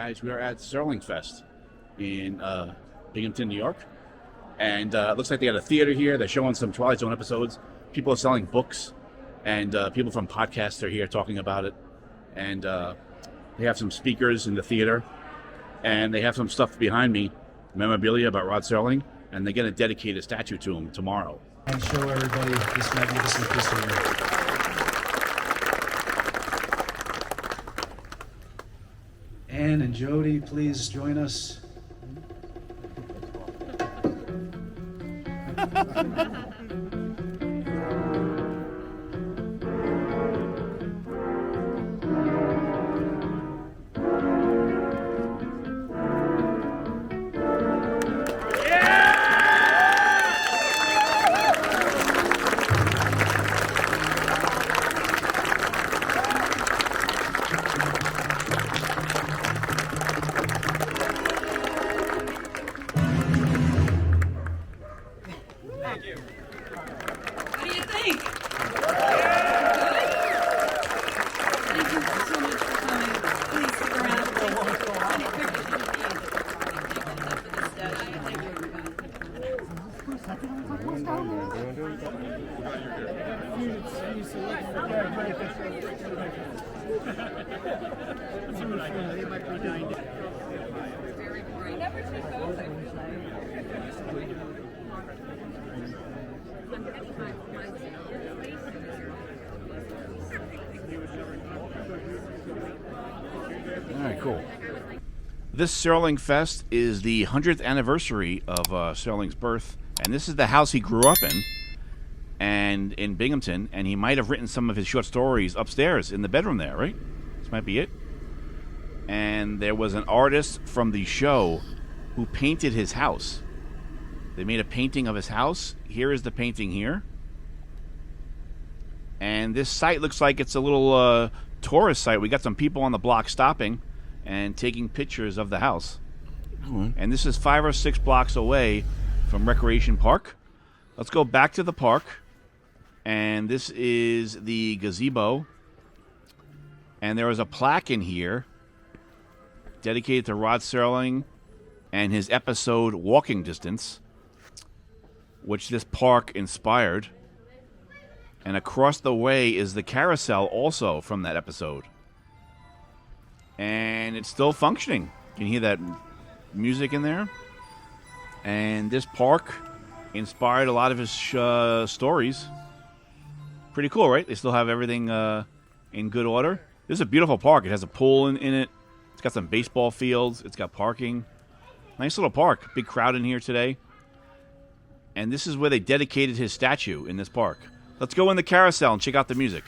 guys. We are at Serling Fest in Binghamton, New York. And it looks like they got a theater here. They're showing some Twilight Zone episodes. People are selling books. And people from podcasts are here talking about it. And they have some speakers in the theater. And they have some stuff behind me, memorabilia about Rod Serling. And they're going to dedicate a statue to him tomorrow. And show everybody this magnificent piece of work. Anne and Jody, please join us. What do you think? Thank you so much for coming. Please stick around. Any pictures you can get. Thank you for the statue. Thank you, everybody. Never take those. All right, cool. This Serling Fest is the 100th anniversary of Serling's birth, and this is the house he grew up in, and in Binghamton, and he might have written some of his short stories upstairs in the bedroom there, right? This might be it. And there was an artist from the show who painted his house. They made a painting of his house. Here is the painting here. And this site looks like it's a little tourist site. We got some people on the block stopping and taking pictures of the house. Right. And this is 5 or 6 blocks away from Recreation Park. Let's go back to the park. And this is the gazebo. And there is a plaque in here dedicated to Rod Serling and his episode Walking Distance, which this park inspired. And across the way is the carousel also from that episode. And it's still functioning. You can hear that music in there. And this park inspired a lot of his stories. Pretty cool, right? They still have everything in good order. This is a beautiful park. It has a pool in it. It's got some baseball fields. It's got parking. Nice little park. Big crowd in here today. And this is where they dedicated his statue in this park. Let's go in the carousel and check out the music.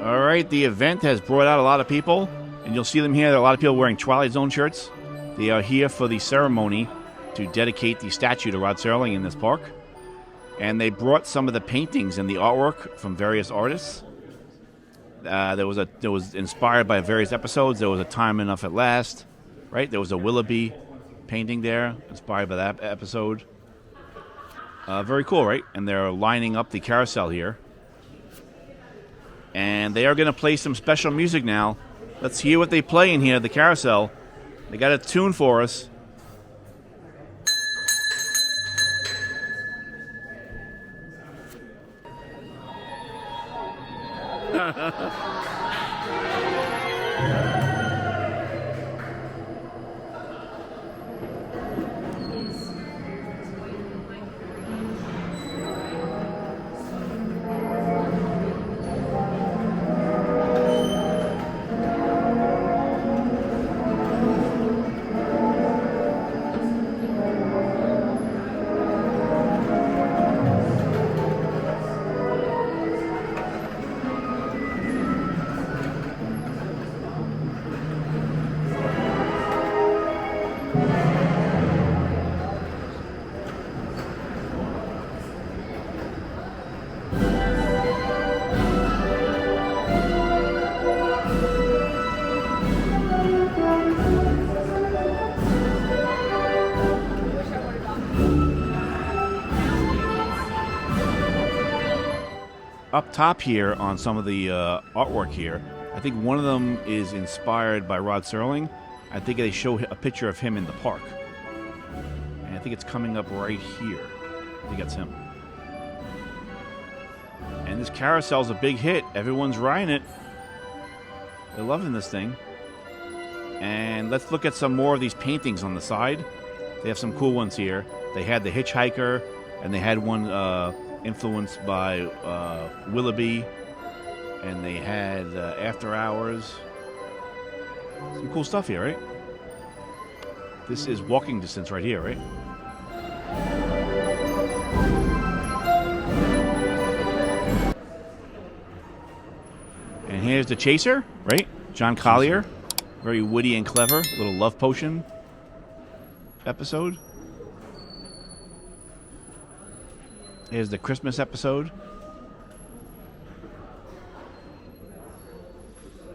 All right, the event has brought out a lot of people, and you'll see them here. There are a lot of people wearing Twilight Zone shirts. They are here for the ceremony to dedicate the statue to Rod Serling in this park. And they brought some of the paintings and the artwork from various artists. There was inspired by various episodes. There was a Time Enough at Last, right? There was a Willoughby painting there, inspired by that episode. Very cool, right? And they're lining up the carousel here. And they are going to play some special music now Let's hear what they play in here at the carousel. They got a tune for us. Up top here on some of the artwork here, I think one of them is inspired by Rod Serling. I think they show a picture of him in the park. And I think it's coming up right here. I think that's him. And this carousel's a big hit. Everyone's riding it. They're loving this thing. And let's look at some more of these paintings on the side. They have some cool ones here. They had the Hitchhiker, and they had one influenced by Willoughby, and they had After Hours. Some cool stuff here, right? This is walking distance right here, right? And here's the Chaser, right? John Collier. Very witty and clever. Little love potion episode. Here's the Christmas episode.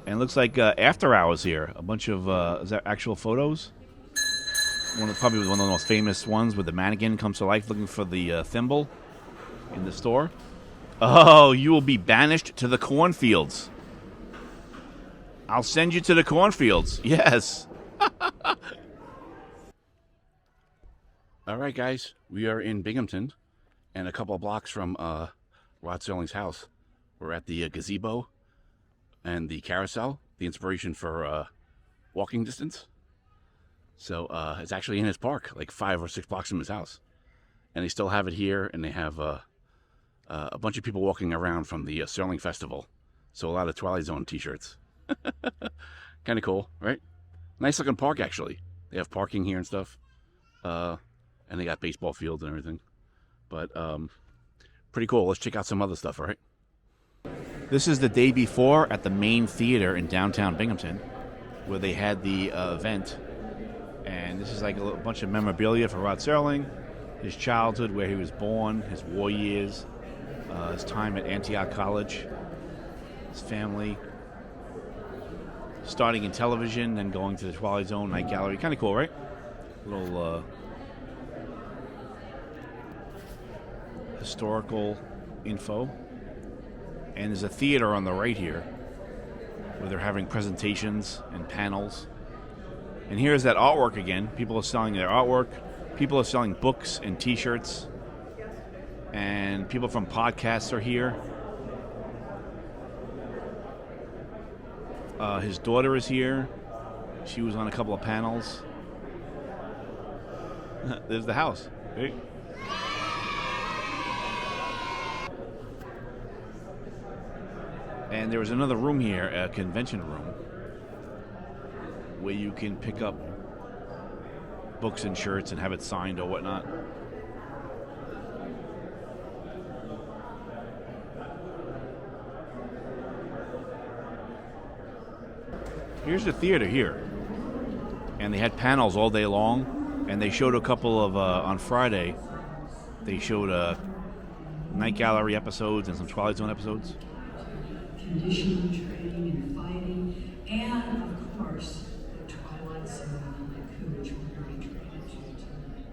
And it looks like After Hours here. A bunch of, is that actual photos? Probably one of the most famous ones where the mannequin comes to life looking for the thimble in the store. Oh, you will be banished to the cornfields. I'll send you to the cornfields. Yes. All right, guys. We are in Binghamton. And a couple of blocks from Rod Serling's house. We're at the gazebo and the carousel, the inspiration for walking distance. So it's actually in his park, like 5 or 6 blocks from his house. And they still have it here, and they have a bunch of people walking around from the Serling Festival. So a lot of Twilight Zone t-shirts. Kind of cool, right? Nice looking park, actually. They have parking here and stuff. And they got baseball fields and everything. But pretty cool. Let's check out some other stuff, all right? This is the day before at the main theater in downtown Binghamton, where they had the event. And this is like a bunch of memorabilia for Rod Serling, his childhood, where he was born, his war years, his time at Antioch College, his family, starting in television, then going to the Twilight Zone Night Gallery. Kind of cool, right? Little historical info. And there's a theater on the right here where they're having presentations and panels. And here's that artwork again. People are selling their artwork. People are selling books and t-shirts. And people from podcasts are here. His daughter is here. She was on a couple of panels. There's the house. Right? And there was another room here, a convention room, where you can pick up books and shirts and have it signed or whatnot. Here's the theater here. And they had panels all day long. And they showed a couple of, on Friday, they showed Night Gallery episodes and some Twilight Zone episodes. Conditioning, training, and fighting, and of course, the Twilight Zone, which we're very treated to tonight,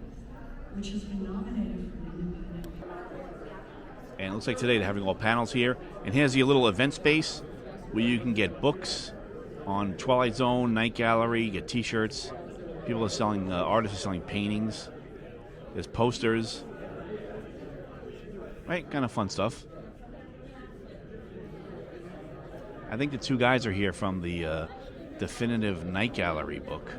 which has been nominated for an independent. And it looks like today they're having all panels here. And here's your little event space where you can get books on Twilight Zone, Night Gallery. You get T-shirts. People are selling, artists are selling paintings. There's posters. Right, kind of fun stuff. I think the two guys are here from the definitive Night Gallery book.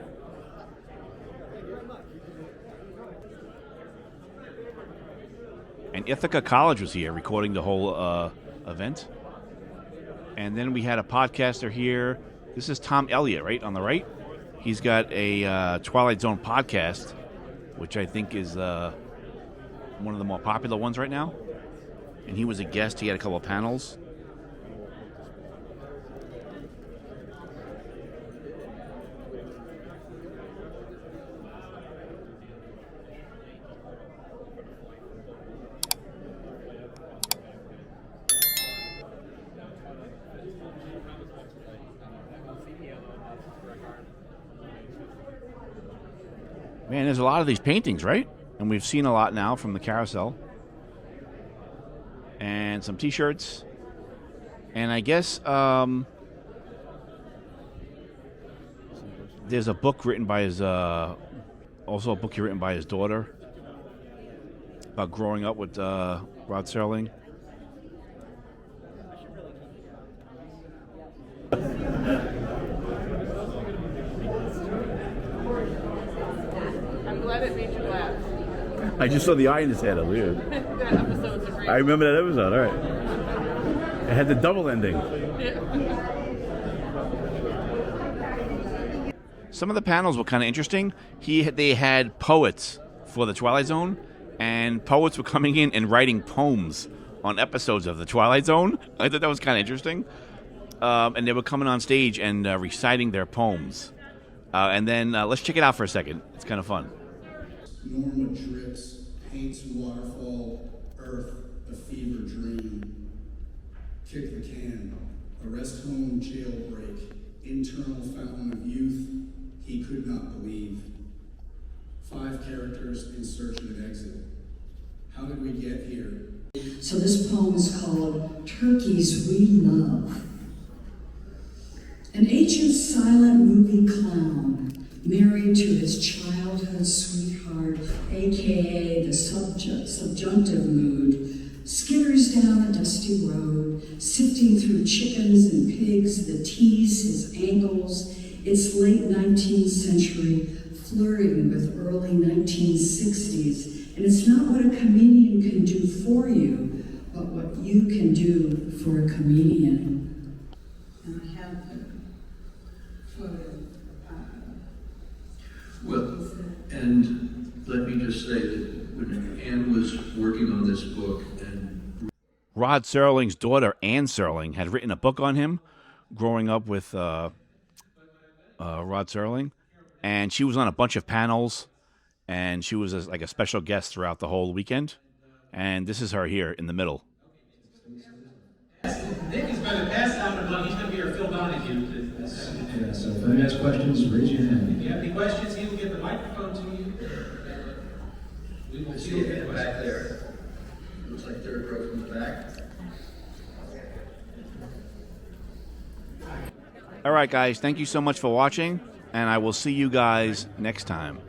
And Ithaca College was here recording the whole event. And then we had a podcaster here. This is Tom Elliott, right, on the right. He's got a Twilight Zone podcast, which I think is one of the more popular ones right now. And he was a guest. He had a couple of panels. Man, there's a lot of these paintings, right? And we've seen a lot now from the carousel. And some T-shirts. And I guess there's a book written by his, also a book written by his daughter about growing up with Rod Serling. I'm glad it made you laugh. I just saw the eye in his head. Weird. That episode's a great. I remember that episode. All right. It had the double ending. Some of the panels were kind of interesting. They had poets for the Twilight Zone, and poets were coming in and writing poems on episodes of the Twilight Zone. I thought that was kind of interesting. And they were coming on stage and reciting their poems. And then let's check it out for a second. It's kind of fun. Norma drips, paints waterfall, earth, a fever dream. Kick the can, arrest home, jailbreak, internal fountain of youth, he could not believe. 5 characters in search of an exit. How did we get here? So this poem is called Turkeys We Love. An ancient silent movie clown, married to his childhood sweetheart, aka the subjunctive mood, skitters down a dusty road, sifting through chickens and pigs that tease his ankles. It's late 19th century, flirting with early 1960s, and it's not what a comedian can do for you, but what you can do for a comedian. And I have the photo. Well, and let me just say that when Anne was working on this book, and Rod Serling's daughter, Anne Serling, had written a book on him growing up with Rod Serling. And she was on a bunch of panels, and she was like a special guest throughout the whole weekend. And this is her here in the middle. Nick is going to pass out a mug. He's going to be our Phil Donahue. Yeah, so if anybody has questions, raise your hand. If you have any questions, he will get the microphone to you. We will see it back there. Looks like third row from the back. All right, guys. Thank you so much for watching, and I will see you guys next time.